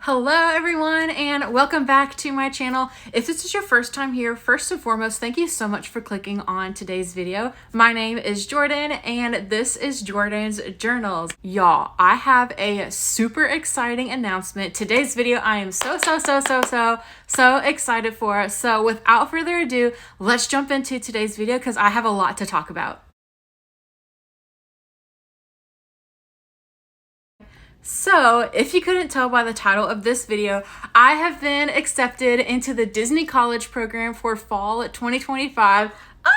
Hello everyone and welcome back to my channel. If this is your first time here, first and foremost, thank you so much for clicking on today's video. My name is Jordan and this is Jordan's Journals. Y'all, I have a super exciting announcement. Today's video I am so excited for. So without further ado, let's jump into today's video because I have a lot to talk about. So, if you couldn't tell by the title of this video, I have been accepted into the Disney College program for fall 2025. Oh my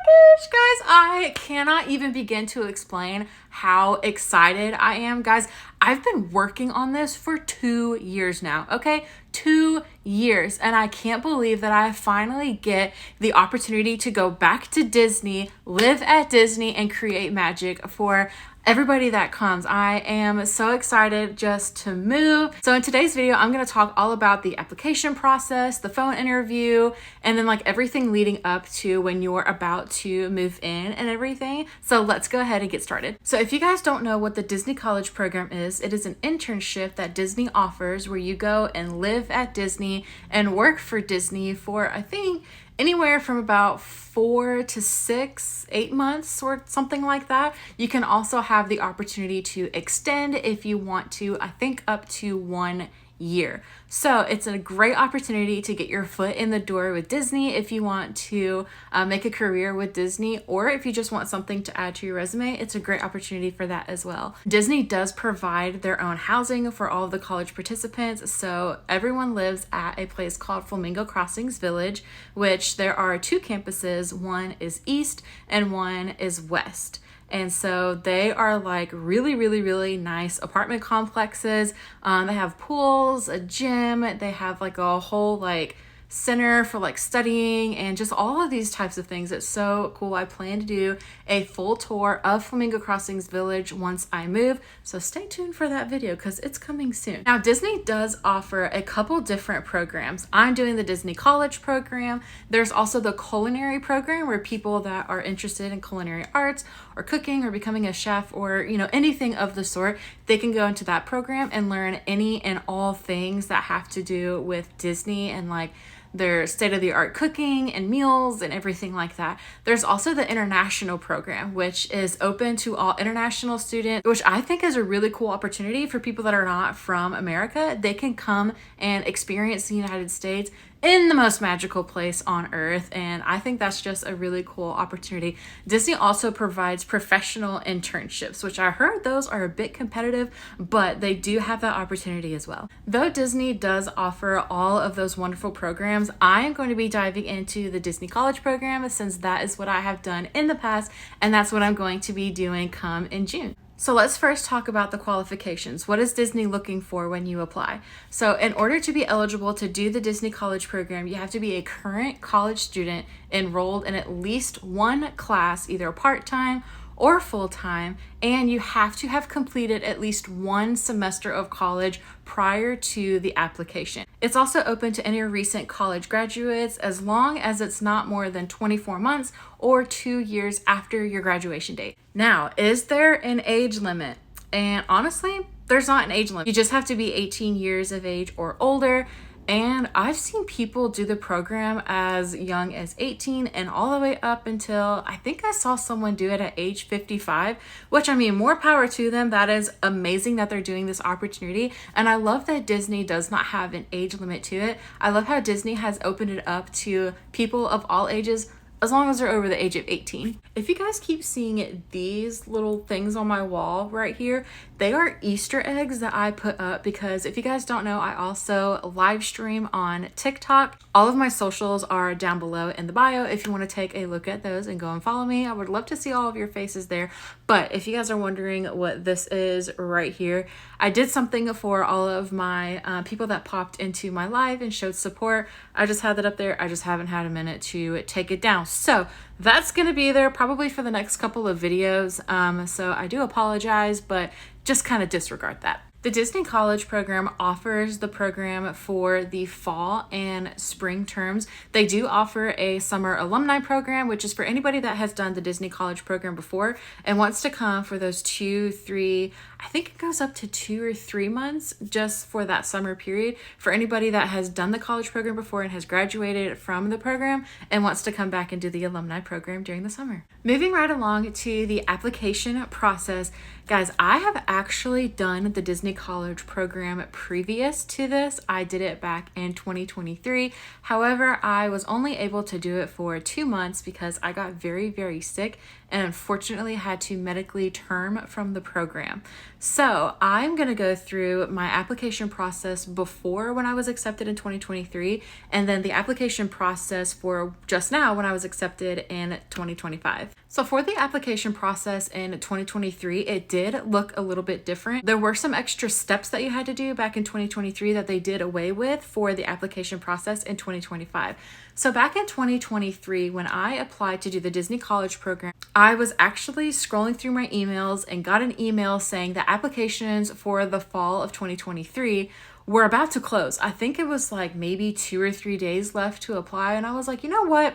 gosh, guys, I cannot even begin to explain how excited I am. Guys, I've been working on this for 2 years now, okay? 2 years, and I can't believe that I finally get the opportunity to go back to Disney, live at Disney, and create magic for everybody that comes. I am so excited just to move. So in today's video, I'm going to talk all about the application process, the phone interview, and then like everything leading up to when you're about to move in and everything. So let's go ahead and get started. So if you guys don't know what the Disney College program is, it is an internship that Disney offers where you go and live at Disney and work for Disney for, I think, anywhere from about 4 to 6, 8 months or something like that. You can also have the opportunity to extend if you want to, I think up to 1 year. So it's a great opportunity to get your foot in the door with Disney if you want to make a career with Disney, or if you just want something to add to your resume, it's a great opportunity for that as well. Disney does provide their own housing for all of the college participants, so everyone lives at a place called Flamingo Crossings Village, which there are 2 campuses. One is east and one is west. And so they are like really nice apartment complexes. They have pools, a gym, they have like a whole like center for like studying and just all of these types of things. It's so cool. I plan to do a full tour of Flamingo Crossings Village once I move, so stay tuned for that video because it's coming soon. Now Disney does offer a couple different programs. I'm doing the Disney College program. There's also the culinary program where people that are interested in culinary arts or cooking or becoming a chef or anything of the sort, they can go into that program and learn any and all things that have to do with Disney and like their state-of-the-art cooking and meals and everything like that. There's also the international program, which is open to all international students, which I think is a really cool opportunity for people that are not from America. They can come and experience the United States in the most magical place on earth, and I think that's just a really cool opportunity. Disney also provides professional internships, which I heard those are a bit competitive, but they do have that opportunity as well. Though Disney does offer all of those wonderful programs, I am going to be diving into the Disney College program since that is what I have done in the past, and that's what I'm going to be doing come in June. So let's first talk about the qualifications. What is Disney looking for when you apply? So in order to be eligible to do the Disney College program, you have to be a current college student enrolled in at least one class, either part-time or full-time, and you have to have completed at least one semester of college prior to the application. It's also open to any recent college graduates as long as it's not more than 24 months or 2 years after your graduation date. Now, is there an age limit? And honestly, there's not an age limit. You just have to be 18 years of age or older. And I've seen people do the program as young as 18 and all the way up until I think I saw someone do it at age 55, which I mean, more power to them. That is amazing that they're doing this opportunity. And I love that Disney does not have an age limit to it. I love how Disney has opened it up to people of all ages as long as they're over the age of 18. If you guys keep seeing these little things on my wall right here, they are Easter eggs that I put up because if you guys don't know, I also live stream on TikTok. All of my socials are down below in the bio if you want to take a look at those and go and follow me. I would love to see all of your faces there. But if you guys are wondering what this is right here, I did something for all of my people that popped into my live and showed support. I just had that up there. I just haven't had a minute to take it down. So that's going to be there probably for the next couple of videos. So I do apologize, but just kind of disregard that. The Disney College program offers the program for the fall and spring terms. They do offer a summer alumni program, which is for anybody that has done the Disney College program before and wants to come for those 2, 3, I think it goes up to 2 or 3 months just for that summer period for anybody that has done the college program before and has graduated from the program and wants to come back and do the alumni program during the summer. Moving right along to the application process, guys, I have actually done the Disney College program previous to this. I did it back in 2023. However, I was only able to do it for 2 months because I got very, very sick and unfortunately had to medically term from the program. So I'm going to go through my application process before when I was accepted in 2023, and then the application process for just now when I was accepted in 2025. So for the application process in 2023, it did look a little bit different. There were some extra steps that you had to do back in 2023 that they did away with for the application process in 2025. So back in 2023, when I applied to do the Disney College program, I was actually scrolling through my emails and got an email saying that applications for the fall of 2023 were about to close. I think it was like maybe 2 or 3 days left to apply. And I was like, you know what?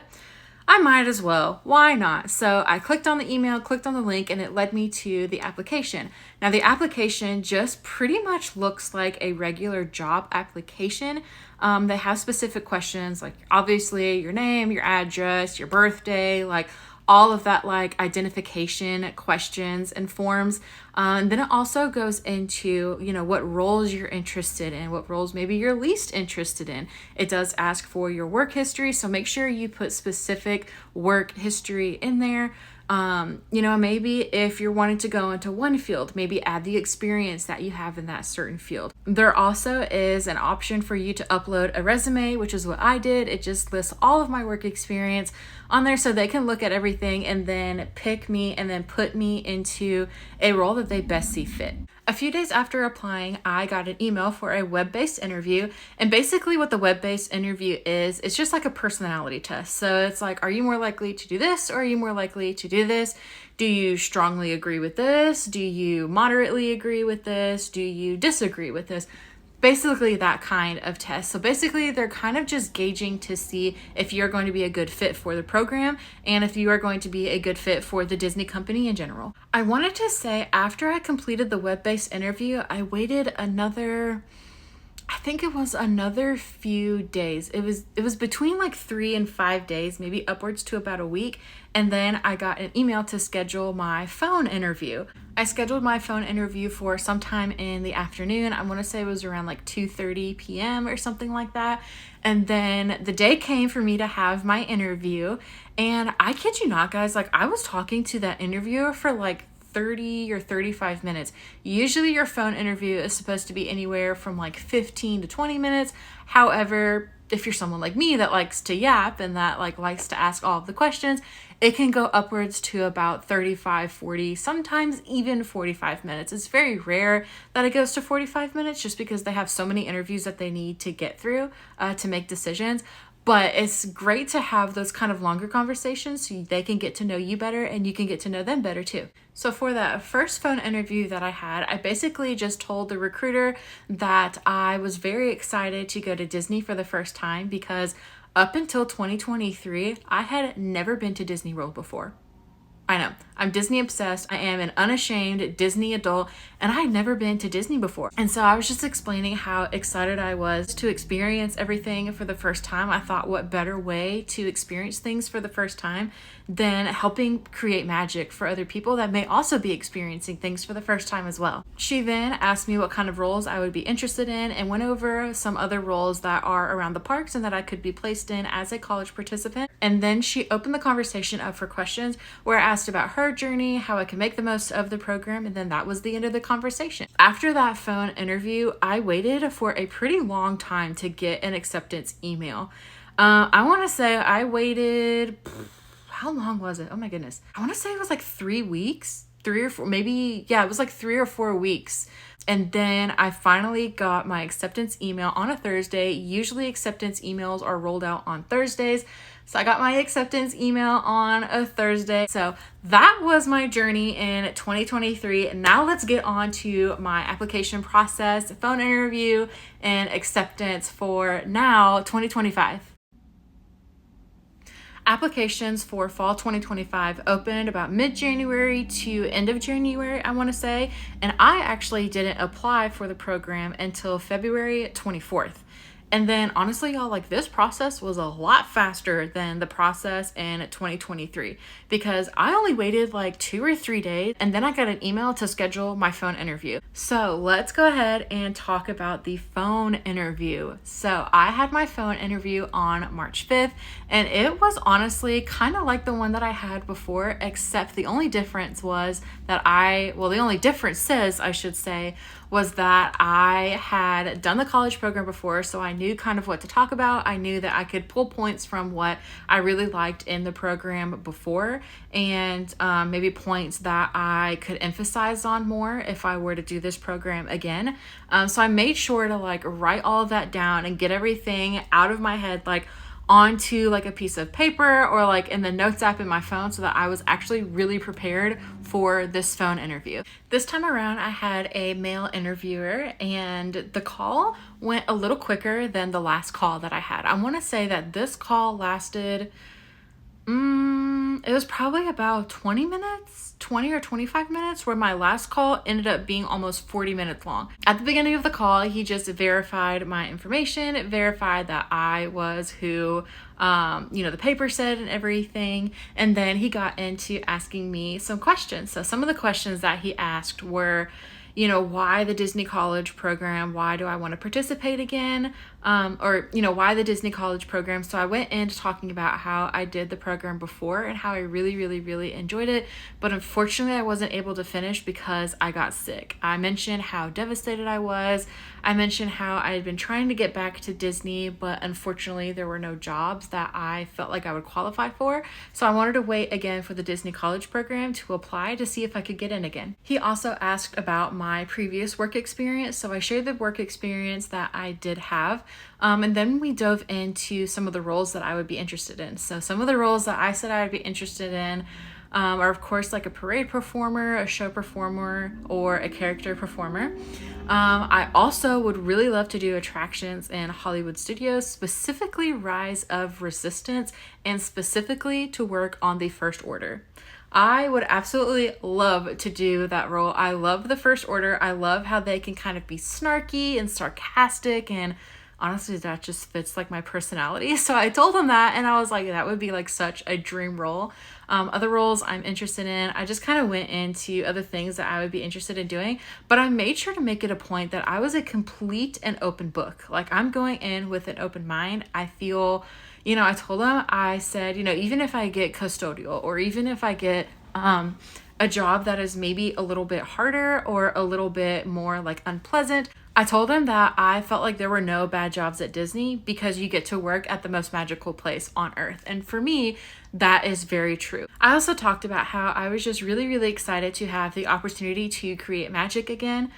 I might as well. Why not? So I clicked on the email, clicked on the link, and it led me to the application. Now, the application just pretty much looks like a regular job application. They have specific questions like obviously your name, your address, your birthday, like all of that like identification questions and forms. And then it also goes into, what roles you're interested in, what roles maybe you're least interested in. It does ask for your work history, so make sure you put specific work history in there. Maybe if you're wanting to go into one field, maybe add the experience that you have in that certain field. There also is an option for you to upload a resume, which is what I did. It just lists all of my work experience on there so they can look at everything and then pick me and then put me into a role that they best see fit. A few days after applying, I got an email for a web-based interview. And basically what the web-based interview is, it's just like a personality test. So it's like, are you more likely to do this or are you more likely to do this? Do you strongly agree with this? Do you moderately agree with this? Do you disagree with this? Basically that kind of test. So basically they're kind of just gauging to see if you're going to be a good fit for the program and if you are going to be a good fit for the Disney company in general. I wanted to say after I completed the web-based interview, I waited another few days. It was between like 3 and 5 days, maybe upwards to about a week. And then I got an email to schedule my phone interview. I scheduled my phone interview for sometime in the afternoon. I want to say it was around like 2:30 p.m. or something like that. And then the day came for me to have my interview. And I kid you not, guys, like I was talking to that interviewer for like 30 or 35 minutes. Usually your phone interview is supposed to be anywhere from like 15 to 20 minutes. However, if you're someone like me that likes to yap and that like likes to ask all of the questions, it can go upwards to about 35, 40, sometimes even 45 minutes. It's very rare that it goes to 45 minutes just because they have so many interviews that they need to get through to make decisions. But it's great to have those kind of longer conversations so they can get to know you better and you can get to know them better too. So for that first phone interview that I had, I basically just told the recruiter that I was very excited to go to Disney for the first time because up until 2023, I had never been to Disney World before. I know, I'm Disney obsessed. I am an unashamed Disney adult and I had never been to Disney before. And so I was just explaining how excited I was to experience everything for the first time. I thought what better way to experience things for the first time than helping create magic for other people that may also be experiencing things for the first time as well. She then asked me what kind of roles I would be interested in and went over some other roles that are around the parks and that I could be placed in as a college participant. And then she opened the conversation up for questions where I asked about her journey, how I could make the most of the program, and then that was the end of the conversation. After that phone interview, I waited for a pretty long time to get an acceptance email. I want to say I waited, how long was it? Oh my goodness. I want to say it was like 3 weeks, 3 or 4, maybe, yeah, it was like 3 or 4 weeks. And then I finally got my acceptance email on a Thursday. Usually acceptance emails are rolled out on Thursdays. So I got my acceptance email on a Thursday. So that was my journey in 2023. Now let's get on to my application process, phone interview, and acceptance for now, 2025. Applications for fall 2025 opened about mid-January to end of January, I want to say, and I actually didn't apply for the program until February 24th. And then honestly, y'all, like this process was a lot faster than the process in 2023 because I only waited like 2 or 3 days and then I got an email to schedule my phone interview. So let's go ahead and talk about the phone interview. So I had my phone interview on March 5th and it was honestly kind of like the one that I had before, except the only difference was that the only differences I should say was that I had done the college program before, so I knew kind of what to talk about. I knew that I could pull points from what I really liked in the program before and maybe points that I could emphasize on more if I were to do this program again. So I made sure to like write all of that down and get everything out of my head, like onto like a piece of paper or like in the notes app in my phone so that I was actually really prepared for this phone interview. This time around, I had a male interviewer and the call went a little quicker than the last call that I had. I want to say that this call lasted, it was probably about 20 or 25 minutes, where my last call ended up being almost 40 minutes long. At the beginning of the call, he just verified my information, verified that I was who, the paper said and everything. And then he got into asking me some questions. So some of the questions that he asked were, why the Disney College program? Why do I want to participate again? Why the Disney College program? So I went into talking about how I did the program before and how I really, really, really enjoyed it. But unfortunately, I wasn't able to finish because I got sick. I mentioned how devastated I was. I mentioned how I had been trying to get back to Disney, but unfortunately, there were no jobs that I felt like I would qualify for. So I wanted to wait again for the Disney College program to apply to see if I could get in again. He also asked about my previous work experience. So I shared the work experience that I did have. And then we dove into some of the roles that I would be interested in. So some of the roles that I said I would be interested in are of course like a parade performer, a show performer, or a character performer. I also would really love to do attractions in Hollywood studios, specifically Rise of Resistance, and specifically to work on the First Order. I would absolutely love to do that role. I love the First Order. I love how they can kind of be snarky and sarcastic, and honestly, that just fits like my personality. So I told him that and I was like, that would be like such a dream role. Other roles I'm interested in, I just kind of went into other things that I would be interested in doing, but I made sure to make it a point that I was a complete and open book. Like I'm going in with an open mind. I feel, I told him, I said, even if I get custodial or even if I get a job that is maybe a little bit harder or a little bit more like unpleasant, I told him that I felt like there were no bad jobs at Disney because you get to work at the most magical place on earth. And for me, that is very true. I also talked about how I was just really, really excited to have the opportunity to create magic again.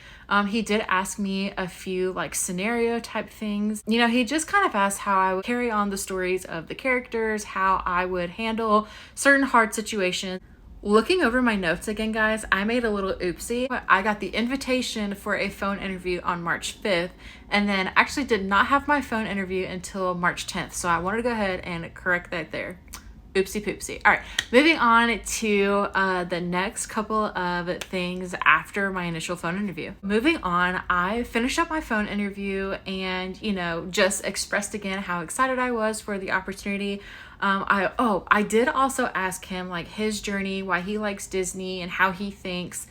He did ask me a few like scenario type things. He just kind of asked how I would carry on the stories of the characters, how I would handle certain hard situations. Looking over my notes again, guys, I made a little oopsie. I got the invitation for a phone interview on March 5th and then actually did not have my phone interview until March 10th. So I wanted to go ahead and correct that there. Oopsie poopsie. All right, moving on to the next couple of things after my initial phone interview. Moving on, I finished up my phone interview and, just expressed again how excited I was for the opportunity. I did also ask him like his journey, why he likes Disney and how he thinks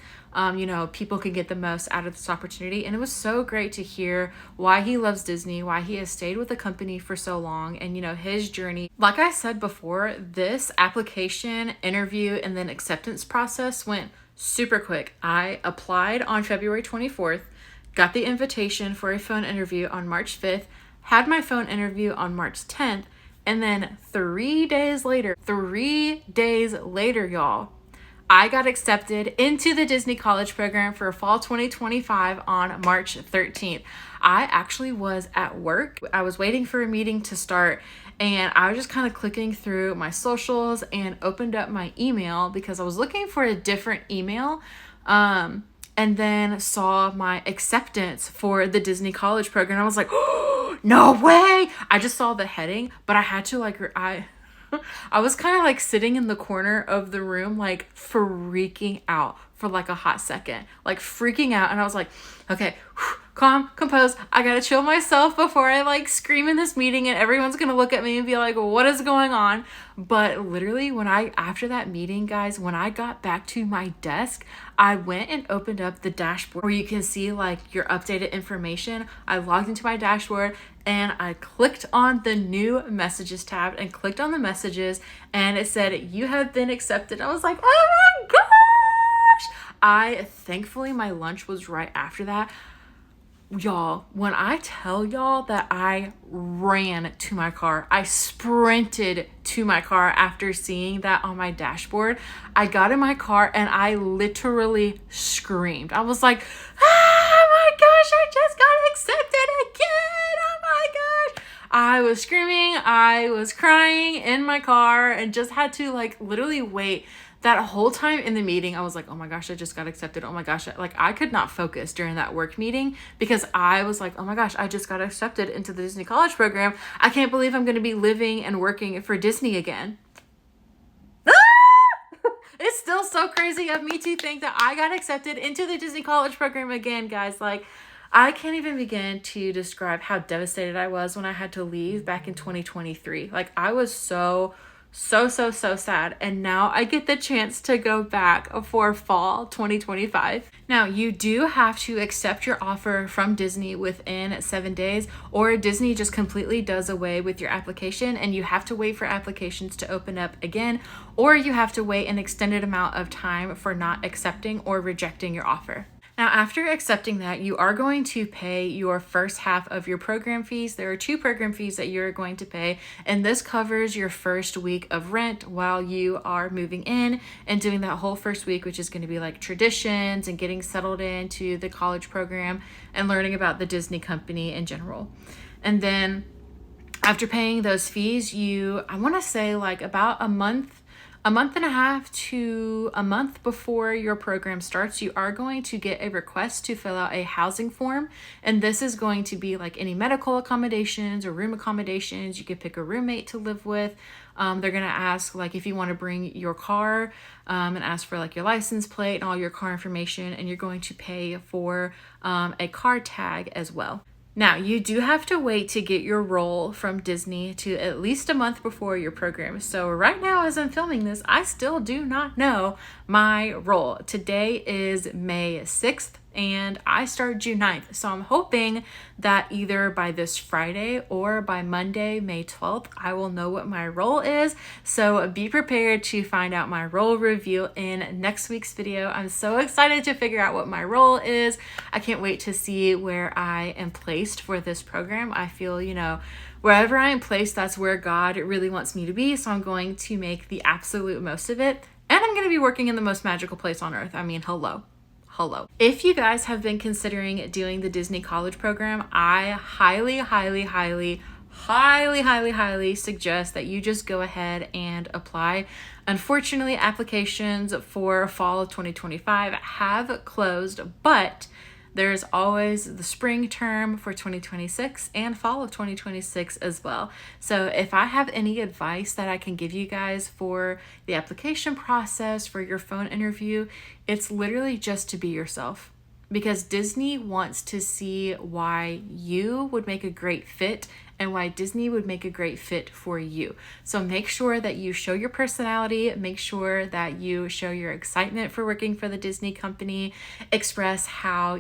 people can get the most out of this opportunity. And it was so great to hear why he loves Disney, why he has stayed with the company for so long, and his journey. Like I said before, this application, interview, and then acceptance process went super quick. I applied on February 24th, got the invitation for a phone interview on March 5th, had my phone interview on March 10th, and then 3 days later, y'all, I got accepted into the Disney College program for fall 2025 on March 13th. I actually was at work. I was waiting for a meeting to start and I was just kind of clicking through my socials and opened up my email because I was looking for a different email. And then saw my acceptance for the Disney College program. I was like, oh, no way. I just saw the heading, but I had to I was kind of like sitting in the corner of the room, like freaking out for like a hot second, like freaking out. And I was like, okay, calm, compose. I gotta chill myself before I like scream in this meeting and everyone's gonna look at me and be like, what is going on? But literally after that meeting, guys, when I got back to my desk, I went and opened up the dashboard where you can see like your updated information. I logged into my dashboard and I clicked on the new messages tab and clicked on the messages, and it said, you have been accepted. I was like, oh my gosh. Thankfully my lunch was right after that. Y'all, when I tell y'all that I ran to my car, I sprinted to my car after seeing that on my dashboard. I got in my car and I literally screamed. I was like, oh my gosh, I just got accepted again. Oh my gosh. I was screaming, I was crying in my car and just had to like literally wait. That whole time in the meeting, I was like, oh my gosh, I just got accepted. Oh my gosh. Like I could not focus during that work meeting because I was like, oh my gosh, I just got accepted into the Disney College program. I can't believe I'm going to be living and working for Disney again. It's still so crazy of me to think that I got accepted into the Disney College program again, guys. Like, I can't even begin to describe how devastated I was when I had to leave back in 2023. Like, I was so sad, and now I get the chance to go back for fall 2025. Now, you do have to accept your offer from Disney within 7 days, or Disney just completely does away with your application and you have to wait for applications to open up again, or you have to wait an extended amount of time for not accepting or rejecting your offer. Now, after accepting that, you are going to pay your first half of your program fees. There are 2 program fees that you're going to pay, and this covers your first week of rent while you are moving in and doing that whole first week, which is going to be like traditions and getting settled into the college program and learning about the Disney company in general. And then after paying those fees, I want to say like about a month and a half to a month before your program starts, you are going to get a request to fill out a housing form. And this is going to be like any medical accommodations or room accommodations. You could pick a roommate to live with. They're going to ask like if you want to bring your car and ask for like your license plate and all your car information. And you're going to pay for a car tag as well. Now, you do have to wait to get your role from Disney to at least a month before your program. So right now, as I'm filming this, I still do not know my role. Today is May 6th and I start June 9th. So I'm hoping that either by this Friday or by Monday, May 12th, I will know what my role is. So be prepared to find out my role reveal in next week's video. I'm so excited to figure out what my role is. I can't wait to see where I am placed for this program. I feel, wherever I am placed, that's where God really wants me to be. So I'm going to make the absolute most of it. And I'm going to be working in the most magical place on earth. I mean, hello. If you guys have been considering doing the Disney College program, I highly suggest that you just go ahead and apply. Unfortunately, applications for fall of 2025 have closed, but there's always the spring term for 2026 and fall of 2026 as well. So if I have any advice that I can give you guys for the application process, for your phone interview, it's literally just to be yourself. Because Disney wants to see why you would make a great fit and why Disney would make a great fit for you. So make sure that you show your personality, make sure that you show your excitement for working for the Disney company, express how,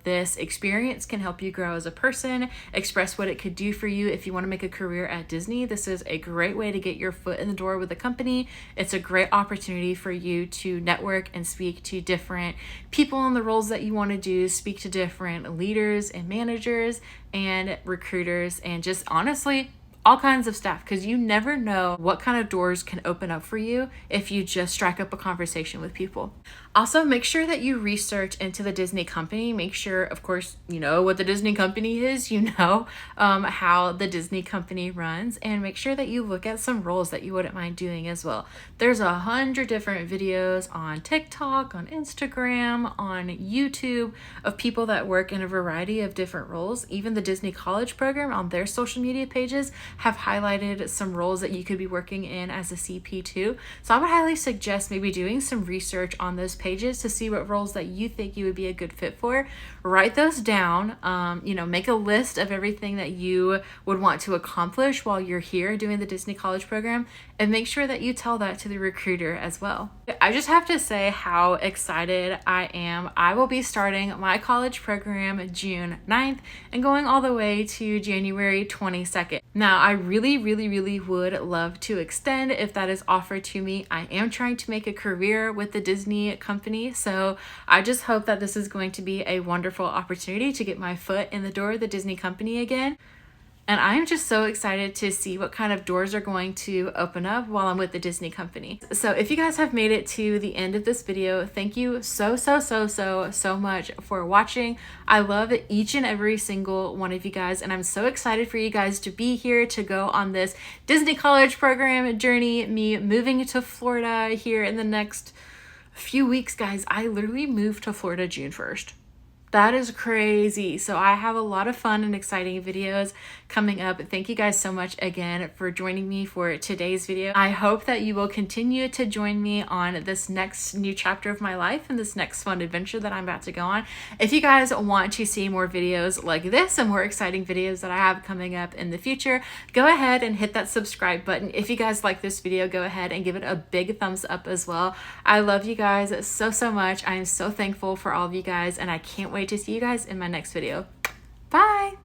this experience can help you grow as a person, express what it could do for you if you want to make a career at Disney. This is a great way to get your foot in the door with the company. It's a great opportunity for you to network and speak to different people in the roles that you want to do, speak to different leaders and managers and recruiters and just honestly all kinds of stuff, because you never know what kind of doors can open up for you if you just strike up a conversation with people. Also, make sure that you research into the Disney company. Make sure, of course, you know what the Disney company is, you know how the Disney company runs, and make sure that you look at some roles that you wouldn't mind doing as well. There's 100 different videos on TikTok, on Instagram, on YouTube of people that work in a variety of different roles. Even the Disney College program on their social media pages have highlighted some roles that you could be working in as a CP too. So I would highly suggest maybe doing some research on those pages to see what roles that you think you would be a good fit for. Write those down, make a list of everything that you would want to accomplish while you're here doing the Disney College program, and make sure that you tell that to the recruiter as well. I just have to say how excited I am. I will be starting my college program June 9th and going all the way to January 22nd. Now, I really would love to extend if that is offered to me. I am trying to make a career with the Disney company, so I just hope that this is going to be a wonderful opportunity to get my foot in the door of the Disney company again. And I am just so excited to see what kind of doors are going to open up while I'm with the Disney company. So if you guys have made it to the end of this video, thank you so much for watching. I love each and every single one of you guys, and I'm so excited for you guys to be here to go on this Disney College program journey, me moving to Florida here in the next few weeks, guys. I literally moved to Florida June 1st. That is crazy. So I have a lot of fun and exciting videos coming up. Thank you guys so much again for joining me for today's video. I hope that you will continue to join me on this next new chapter of my life and this next fun adventure that I'm about to go on. If you guys want to see more videos like this and more exciting videos that I have coming up in the future, go ahead and hit that subscribe button. If you guys like this video, go ahead and give it a big thumbs up as well. I love you guys so much. I am so thankful for all of you guys, and I can't wait to see you guys in my next video. Bye!